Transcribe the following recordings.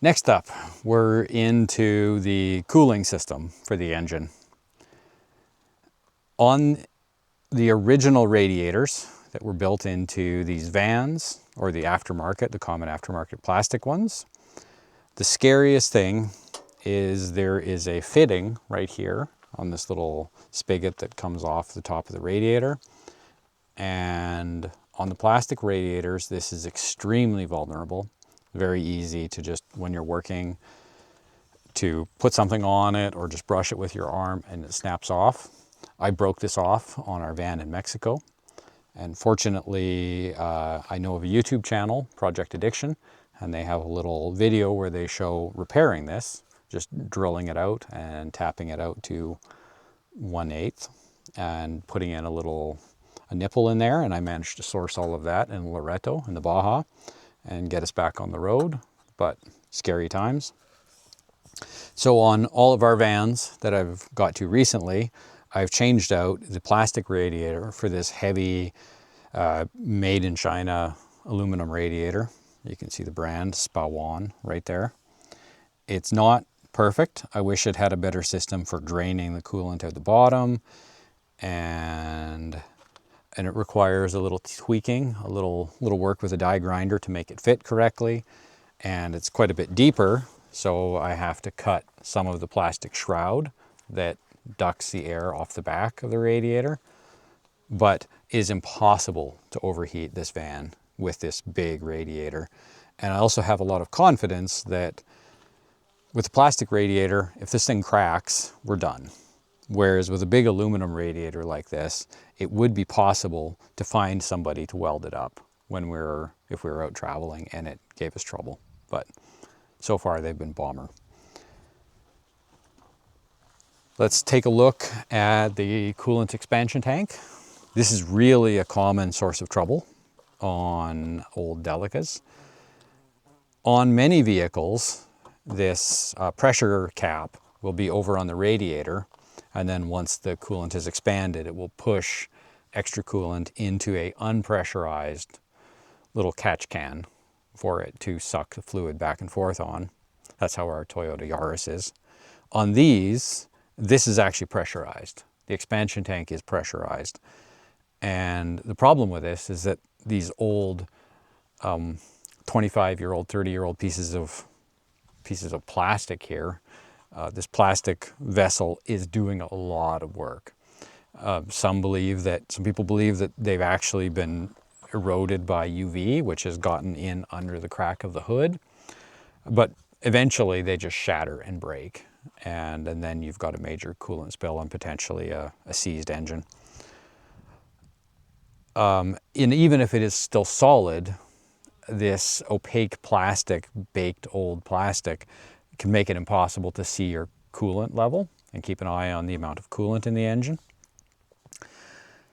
Next up, we're into the cooling system for the engine. On the original radiators that were built into these vans, or the aftermarket, the common aftermarket plastic ones, the scariest thing is there is a fitting right here on this little spigot that comes off the top of the radiator. And on the plastic radiators, this is extremely vulnerable. Very easy to just, when you're working, to put something on it or just brush it with your arm and it snaps off. I broke this off on our van in Mexico. And fortunately, I know of a YouTube channel, Project Addiction, and they have a little video where they show repairing this, just drilling it out and tapping it out to 1/8 and putting in a nipple in there. And I managed to source all of that in Loreto in the Baja and get us back on the road, but scary times. So on all of our vans that I've got to recently, I've changed out the plastic radiator for this heavy, made in China aluminum radiator. You can see the brand Spawan right there. It's not perfect. I wish it had a better system for draining the coolant out the bottom, and it requires a little tweaking, a little work with a die grinder to make it fit correctly. And it's quite a bit deeper, so I have to cut some of the plastic shroud that ducts the air off the back of the radiator, but is impossible to overheat this van with this big radiator. And I also have a lot of confidence that with the plastic radiator, if this thing cracks, we're done. Whereas with a big aluminum radiator like this, it would be possible to find somebody to weld it up if we were out traveling and it gave us trouble. But so far they've been bomber. Let's take a look at the coolant expansion tank. This is really a common source of trouble on old Delicas. On many vehicles, this pressure cap will be over on the radiator, and then once the coolant is expanded, it will push extra coolant into a unpressurized little catch can for it to suck the fluid back and forth on. That's how our Toyota Yaris is. On these, this is actually pressurized. The expansion tank is pressurized. And the problem with this is that these old 25-year-old, 30-year-old pieces of plastic here, this plastic vessel is doing a lot of work. Some people believe that they've actually been eroded by UV, which has gotten in under the crack of the hood. But eventually they just shatter and break. And then you've got a major coolant spill and potentially a seized engine. And even if it is still solid, this opaque plastic, baked old plastic, can make it impossible to see your coolant level and keep an eye on the amount of coolant in the engine.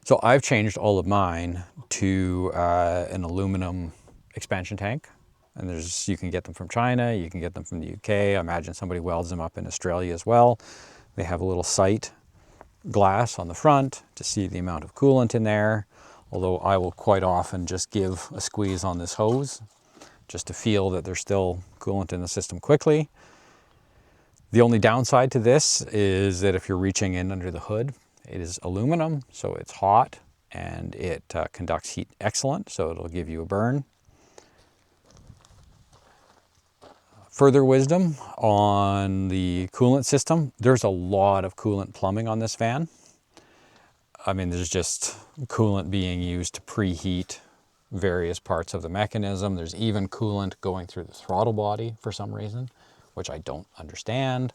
So I've changed all of mine to an aluminum expansion tank. And you can get them from China, you can get them from the UK. I imagine somebody welds them up in Australia as well. They have a little sight glass on the front to see the amount of coolant in there. Although I will quite often just give a squeeze on this hose just to feel that there's still coolant in the system quickly. The only downside to this is that if you're reaching in under the hood, it is aluminum, so it's hot and it conducts heat excellent, so it'll give you a burn. Further wisdom on the coolant system, there's a lot of coolant plumbing on this van. I mean, there's just coolant being used to preheat various parts of the mechanism. There's even coolant going through the throttle body for some reason, which I don't understand.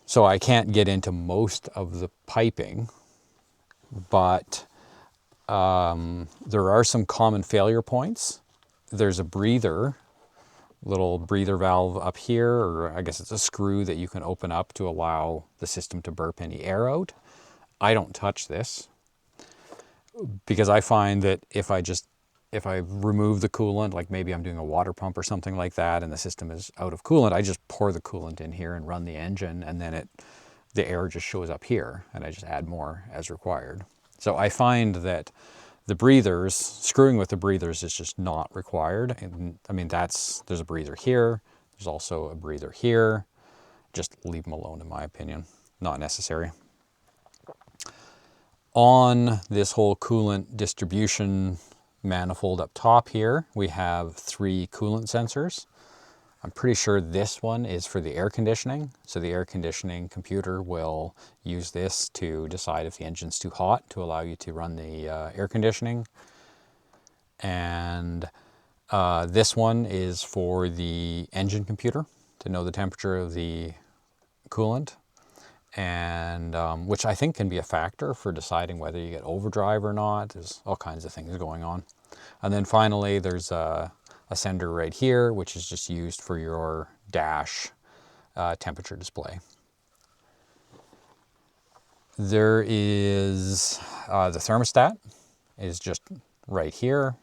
So I can't get into most of the piping, but there are some common failure points. There's a little breather valve up here, or I guess it's a screw that you can open up to allow the system to burp any air out. I don't touch this because I find that if I remove the coolant, like maybe I'm doing a water pump or something like that and the system is out of coolant, I just pour the coolant in here and run the engine, and then the air just shows up here and I just add more as required. So I find that The breathers, screwing with the breathers is just not required. And I mean, there's a breather here. There's also a breather here. Just leave them alone, in my opinion. Not necessary. On this whole coolant distribution manifold up top here, we have 3 coolant sensors. I'm pretty sure this one is for the air conditioning. So the air conditioning computer will use this to decide if the engine's too hot to allow you to run the air conditioning. And this one is for the engine computer to know the temperature of the coolant, and which I think can be a factor for deciding whether you get overdrive or not. There's all kinds of things going on. And then finally, there's a sender right here, which is just used for your dash temperature display. There is the thermostat is just right here,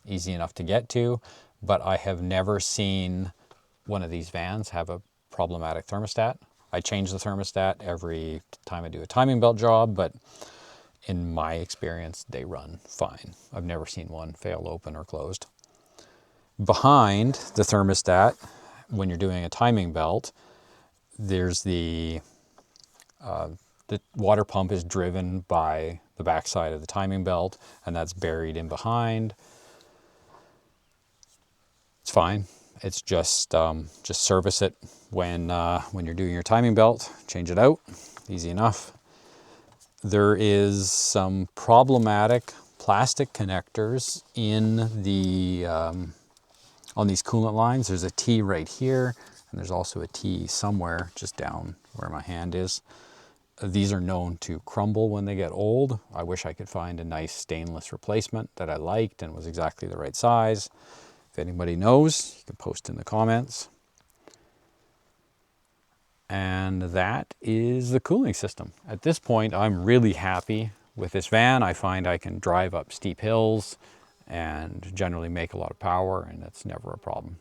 easy enough to get to, but I have never seen one of these vans have a problematic thermostat. I change the thermostat every time I do a timing belt job, but in my experience, they run fine. I've never seen one fail open or closed. Behind the thermostat, when you're doing a timing belt, there's the water pump is driven by the backside of the timing belt, and that's buried in behind. It's fine. It's just service it when you're doing your timing belt. Change it out. Easy enough. There is some problematic plastic connectors in the on these coolant lines. There's a T right here, and there's also a T somewhere just down where my hand is. These are known to crumble when they get old. I wish I could find a nice stainless replacement that I liked and was exactly the right size. If anybody knows, you can post in the comments. And that is the cooling system. At this point, I'm really happy with this van. I find I can drive up steep hills and generally make a lot of power, and that's never a problem.